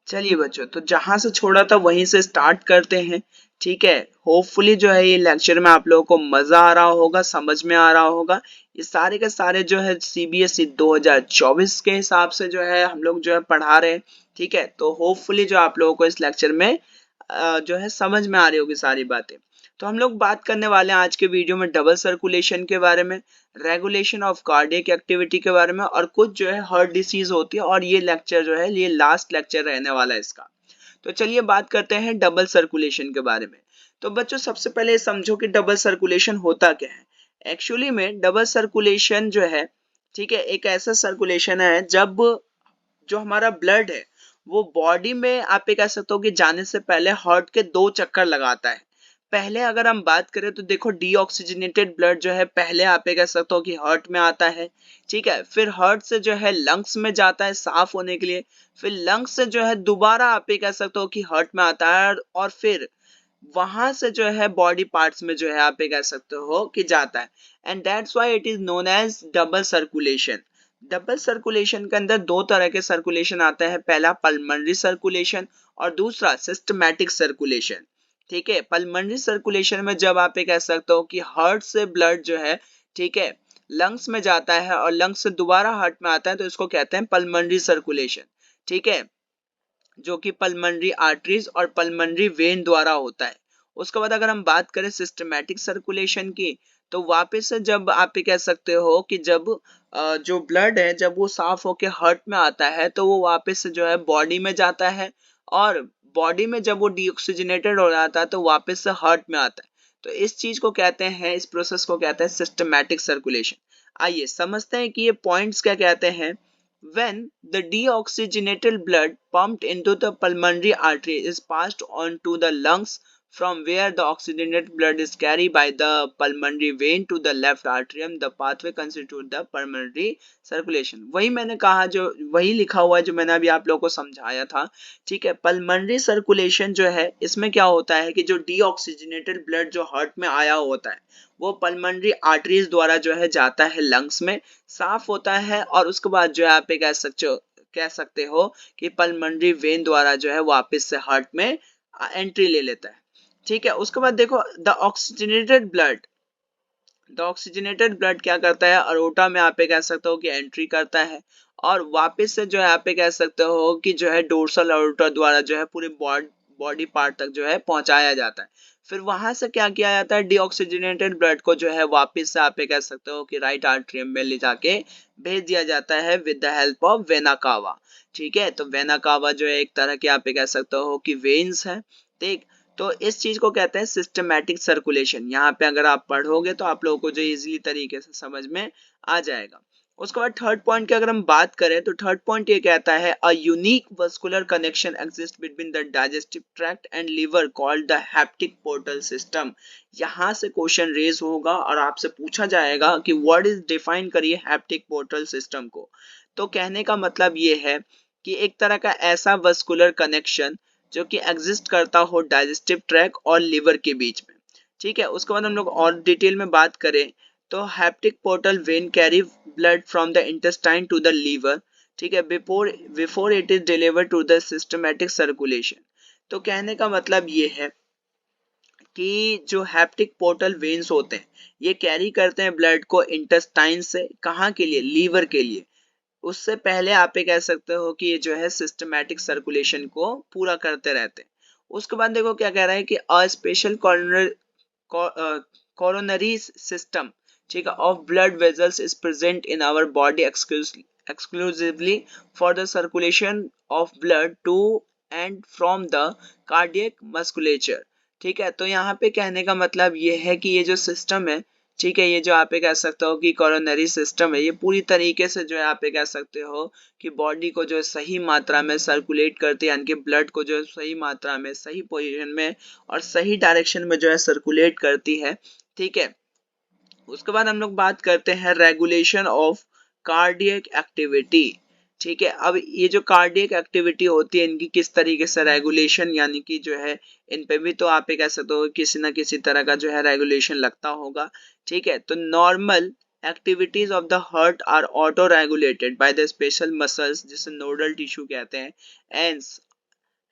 चलिए बच्चों, तो जहां से छोड़ा था वहीं से स्टार्ट करते हैं। ठीक है, होपफुली जो है ये लेक्चर में आप लोगों को मजा आ रहा होगा, समझ में आ रहा होगा। ये सारे के सारे जो है सीबीएसई 2024 के हिसाब से जो है हम लोग जो है पढ़ा रहे हैं। ठीक है, तो होपफुली जो आप लोगों को इस लेक्चर में जो है समझ में आ रही होगी सारी बातें। तो हम लोग बात करने वाले हैं आज के वीडियो में डबल सर्कुलेशन के बारे में, रेगुलेशन ऑफ कार्डियक एक्टिविटी के बारे में, और कुछ जो है हार्ट डिसीज होती है। और ये लेक्चर जो है ये लास्ट लेक्चर रहने वाला है इसका। तो चलिए बात करते हैं डबल सर्कुलेशन के बारे में। तो बच्चों सबसे पहले समझो कि डबल सर्कुलेशन होता क्या है। एक्चुअली में डबल सर्कुलेशन जो है, ठीक है, एक ऐसा सर्कुलेशन है जब जो हमारा ब्लड है वो बॉडी में आप ये कह सकते हो कि जाने से पहले हार्ट के 2 चक्कर लगाता है। पहले अगर हम बात करें तो देखो डीऑक्सीजनेटेड ब्लड जो है पहले आप ये कह सकते हो कि हार्ट में आता है। ठीक है, फिर हार्ट से जो है लंग्स में जाता है साफ होने के लिए, फिर लंग्स से जो है दोबारा आप ये कह सकते हो कि हार्ट में आता है, और फिर वहां से जो है बॉडी पार्ट्स में जो है आप ये कह सकते हो कि जाता है। And that's why it is known as double circulation. Double circulation के अंदर 2 तरह के सर्कुलेशन आते हैं, पहला पल्मोनरी सर्कुलेशन और दूसरा सिस्टमैटिक सर्कुलेशन। ठीक है, पल्मोनरी सर्कुलेशन में जब आप ये कह सकते हो कि हार्ट से ब्लड जो है, ठीक है, लंग्स में जाता है और लंग्स से दोबारा हार्ट में आता है, तो इसको कहते हैं पल्मोनरी सर्कुलेशन। ठीक है, जो कि पल्मोनरी आर्टरीज और पल्मोनरी वेन द्वारा होता है। उसके बाद अगर हम बात करें सिस्टमैटिक सर्कुलेशन की, तो वापस से जब आप ये कह सकते हो कि जब जो ब्लड है जब वो साफ होके हार्ट में आता है तो वो वापस से जो है बॉडी में जाता है, और बॉडी में जब वो डीऑक्सीजनेटेड हो जाता है तो वापस से हार्ट में आता है। तो इस चीज को कहते हैं, इस प्रोसेस को कहते हैं सिस्टमैटिक सर्कुलेशन। आइए समझते हैं कि ये पॉइंट्स क्या कहते हैं। When the deoxygenated blood pumped into the pulmonary artery is passed on to the lungs, from where the oxygenated blood is carried by the pulmonary vein to the left atrium, the pathway constitute the pulmonary circulation। वही मैंने कहा, जो वही लिखा हुआ है जो मैंने अभी आप लोगों को समझाया था। ठीक है, पल्मोनरी सर्कुलेशन जो है इसमें क्या होता है कि जो डीऑक्सीजनेटेड ब्लड जो हार्ट में आया होता है वो पल्मोनरी आर्टरीज द्वारा जो है जाता है लंग्स में, साफ होता है, और उसके बाद जो है आप कह सकते हो कि पल्मोनरी वेन द्वारा जो है वापस से हार्ट में एंट्री ले लेता है। ठीक है, उसके बाद देखो द ऑक्सीजनेटेड ब्लड क्या करता है, अरोटा में आप कह सकते हो कि एंट्री करता है, और वापस से जो है आप कह सकते हो कि जो है डोर्सल अरोटा द्वारा जो है पूरे बॉडी पार्ट तक जो है पहुंचाया जाता है। फिर वहां से क्या किया जाता है, डीऑक्सीजनेटेड ब्लड को जो है वापस से आप कह सकते हो कि राइट आर्टरियम में ले जाके भेज दिया जाता है with the help of vena cava. ठीक है, तो वेना कावा जो है एक तरह के आप कह सकते हो कि वेन्स है। ठीक, तो इस चीज को कहते हैं सिस्टमैटिक सर्कुलेशन। यहाँ पे अगर आप पढ़ोगे तो आप लोगों को जो इजीली तरीके से समझ में आ जाएगा। उसके बाद थर्ड पॉइंट की अगर हम बात करें तो थर्ड पॉइंट ये कहता है a unique vascular connection exist between the digestive tract and liver called the hepatic portal system. यहाँ से क्वेश्चन रेज होगा और आपसे पूछा जाएगा कि व्हाट इज डिफाइन करिए हैप्टिक पोर्टल सिस्टम को। तो कहने का मतलब ये है कि एक तरह का ऐसा वस्कुलर कनेक्शन जो कि एग्जिस्ट करता हो डाइजेस्टिव ट्रैक और लिवर के बीच में। ठीक है, उसके बाद हम लोग और डिटेल में बात करें तो hepatic portal vein carry blood from the intestine to the liver. ठीक है, before it is delivered to the systematic circulation. तो कहने का मतलब ये है कि जो हैप्टिक पोर्टल वेन्स होते हैं ये कैरी करते हैं ब्लड को इंटेस्टाइन से, कहाँ के लिए, लीवर के लिए। उससे पहले आप ये कह सकते हो कि ये जो है सिस्टमैटिक सर्कुलेशन को पूरा करते रहते हैं। उसके बाद देखो क्या कह रहा है कि अ स्पेशल कोरोनरी सिस्टम, ठीक है, of blood vessels is present in our body exclusively for the circulation of blood to and from the cardiac musculature। ठीक है, तो यहाँ पे कहने का मतलब ये है कि ये जो सिस्टम है, ठीक है, ये जो आप कह सकते हो कि कोरोनरी सिस्टम है, ये पूरी तरीके से जो है आप कह सकते हो कि बॉडी को जो सही मात्रा में सर्कुलेट करती है, यानी कि ब्लड को जो सही मात्रा में सही पोजीशन में और सही डायरेक्शन में जो है सर्कुलेट करती है। ठीक है, उसके बाद हम लोग बात करते हैं रेगुलेशन ऑफ कार्डियक एक्टिविटी। ठीक है, अब ये जो कार्डियक एक्टिविटी होती है इनकी किस तरीके से रेगुलेशन, यानी कि जो है इन पे भी तो आप कह सकते हो किसी ना किसी तरह का जो है रेगुलेशन लगता होगा। ठीक है, तो normal activities of the heart are auto regulated by the special muscles जिसे नोडल टिश्यू कहते हैं, and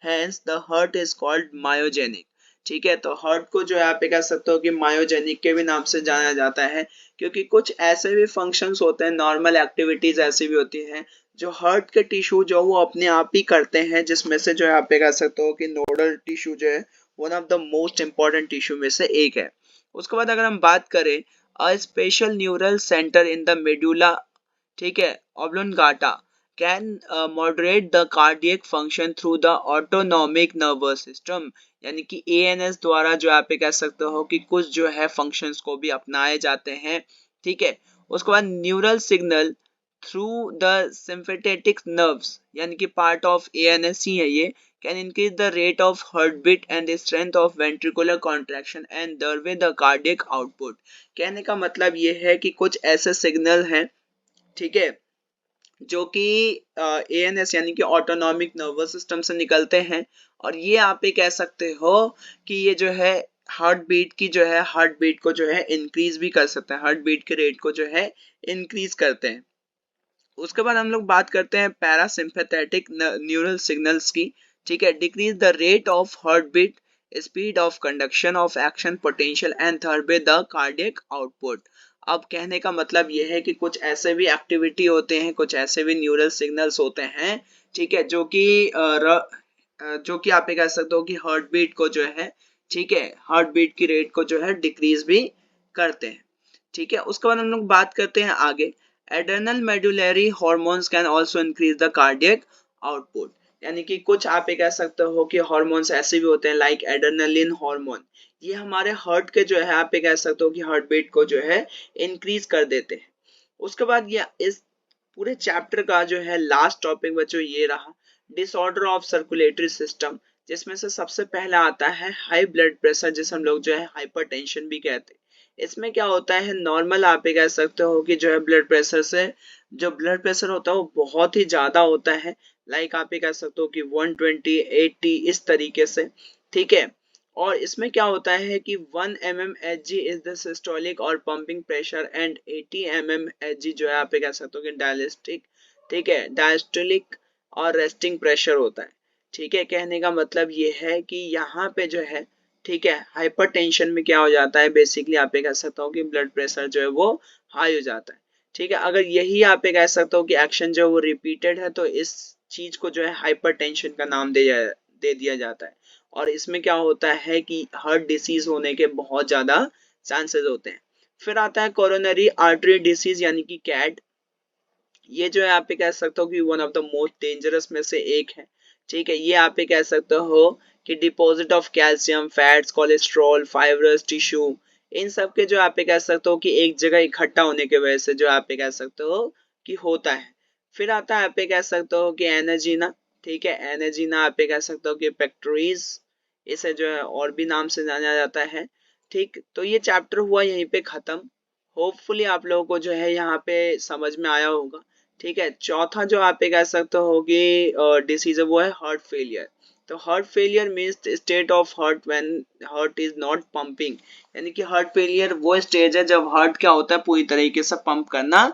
Hence the heart is called myogenic। ठीक है, तो हार्ट को जो है आप कह सकते हो कि मायोजेनिक के भी नाम से जाना जाता है, क्योंकि कुछ ऐसे भी फंक्शंस होते हैं, नॉर्मल एक्टिविटीज ऐसी भी होती हैं जो हार्ट के टिश्यू जो वो अपने आप ही करते हैं, जिसमें से जो है आप कह सकते हो कि नोडल टिश्यू जो है one of the most important tissue में से एक है। उसके बाद अगर हम बात करें a special neural centre in the medulla, ठीक है, oblongata can moderate the cardiac function through the autonomic nervous system, यानी कि एएनएस द्वारा जो आप कह सकते हो कि कुछ जो है फंक्शंस को भी अपनाए जाते हैं। ठीक है, उसके बाद neural signal through the sympathetic nerves, यानी कि पार्ट ऑफ एएनएस ही है ये, can increase the rate of heart beat and the strength of ventricular contraction and thereby the cardiac output. कहने का मतलब ये है कि कुछ ऐसे सिग्नल हैं, ठीक है, जो कि एएनएस यानी कि ऑटोनॉमिक नर्वस सिस्टम से निकलते हैं, और ये आप ये कह सकते हो कि ये जो है हार्ट बीट की जो है हार्ट बीट को जो है इंक्रीज भी कर सकते हैं, हार्ट बीट के रेट को जो है इंक्रीज करते हैं। उसके बाद हम लोग बात करते हैं पैरासिम्पैथेटिक न्यूरल सिग्नल्स की। ठीक है, decrease the rate of heart beat, speed of conduction of action potential and third the cardiac output. अब कहने का मतलब यह है कि कुछ ऐसे भी एक्टिविटी होते हैं, कुछ ऐसे भी न्यूरल सिग्नल्स होते हैं, ठीक है, जो कि आप ये कह सकते हो कि हार्ट बीट को जो है, ठीक है, हार्ट बीट की रेट को जो है डिक्रीज भी करते हैं। ठीक है, उसके बाद हम लोग बात करते हैं आगे, adrenal medullary hormones can also increase the cardiac output, यानी कि कुछ आप ये कह सकते हो कि हार्मोन्स ऐसे भी होते हैं लाइक एड्रेनलिन हार्मोन, ये हमारे हार्ट के जो है आप ये कह सकते हो कि हार्ट बीट को जो है इंक्रीज कर देते हैं। उसके बाद ये इस पूरे चैप्टर का जो है लास्ट टॉपिक बच्चों ये रहा, डिसऑर्डर ऑफ सर्कुलेटरी सिस्टम, जिसमें से सबसे पहला आता है हाई ब्लड प्रेशर, जिसे हम लोग जो है हाइपरटेंशन भी कहते हैं। इसमें क्या होता है, नॉर्मल आप ये कह सकते हो कि जो है ब्लड प्रेशर से जो ब्लड प्रेशर होता है वो बहुत ही ज्यादा होता है, लाइक आप ये कह सकते हो कि 120 80 इस तरीके से। ठीक है, और इसमें क्या होता है कि 1 mmHg इज द सिस्टोलिक और पंपिंग प्रेशर एंड 80 mmHg जो है आप ये कह सकते हो कि डायलिस्टिक, ठीक है, डायस्टोलिक और रेस्टिंग प्रेशर होता है। ठीक है, कहने का मतलब ये है कि यहाँ पे जो है, ठीक है, हाइपरटेंशन में क्या हो जाता है, बेसिकली आप ये कह सकते हो कि ब्लड प्रेशर जो है वो हाई हो जाता है। ठीक है, अगर यही आप ये कह सकते हो कि एक्शन जो है वो रिपीटेड है, तो इस चीज को जो है हाइपरटेंशन का नाम दे दिया जाता है, और इसमें क्या होता है कि हार्ट डिसीज होने के बहुत ज्यादा चांसेस होते हैं। फिर आता है कोरोनरी आर्टरी डिसीज यानी कि कैड, ये जो है आप ये कह सकते हो कि one of the most dangerous में से एक है। ठीक है, ये आप ये कह सकते हो कि deposit of calcium, fats, cholesterol, fibrous tissue, इन सब के जो आप ये कह सकते हो कि एक जगह इकट्ठा होने की वजह से जो आप ये कह सकते हो कि होता है। फिर आता है आप ये कह सकते हो कि एनर्जीना, ठीक है, एनर्जीना आप ये कह सकते हो कि पेक्टोरीज, इसे जो है और भी नाम से जाना जाता है। ठीक, तो ये चैप्टर हुआ यहीं पे खत्म। होपफुली आप लोगों को जो है यहाँ पे समझ में आया होगा। ठीक है, चौथा जो आप ये कह सकते हो कि डिसीज है वो है हार्ट फेलियर। तो heart failure means state of heart when heart is not pumping, यानी कि हार्ट फेलियर वो स्टेज है जब हार्ट क्या होता है पूरी तरीके से पंप करना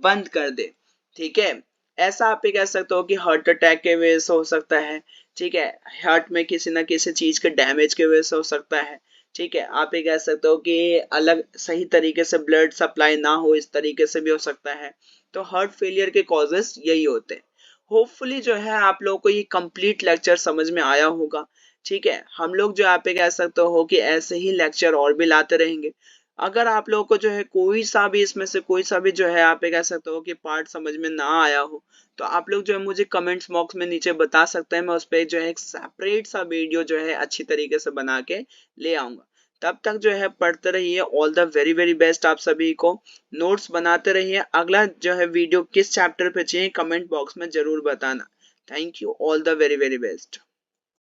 बंद कर दे। ठीक है, ऐसा आप ये कह सकते हो कि हार्ट अटैक के वजह से हो सकता है। ठीक है, हार्ट में किसी ना किसी चीज के डैमेज की वजह से हो सकता है। ठीक है, आप ये कह सकते हो कि अलग सही तरीके से ब्लड सप्लाई ना हो, इस तरीके से भी हो सकता है। तो हार्ट फेलियर के कॉजेस यही होते हैं। होपफुली जो है आप लोगों को ये कंप्लीट लेक्चर समझ में आया होगा। ठीक है, हम लोग जो आप ये कह सकते हो कि ऐसे ही लेक्चर और भी लाते रहेंगे। अगर आप लोगों को जो है कोई सा भी इसमें से कोई सा भी जो है आप ये कह सकते हो कि पार्ट समझ में ना आया हो, तो आप लोग जो है मुझे कमेंट्स बॉक्स में नीचे बता सकते हैं, मैं उस पर जो है एक सेपरेट सा वीडियो जो है अच्छी तरीके से बना के ले आऊंगा। तब तक जो है पढ़ते रहिए, all the very very best आप सभी को, नोट्स बनाते रहिए। अगला जो है वीडियो किस चैप्टर पे चाहिए कमेंट बॉक्स में जरूर बताना। Thank you, all the very very best.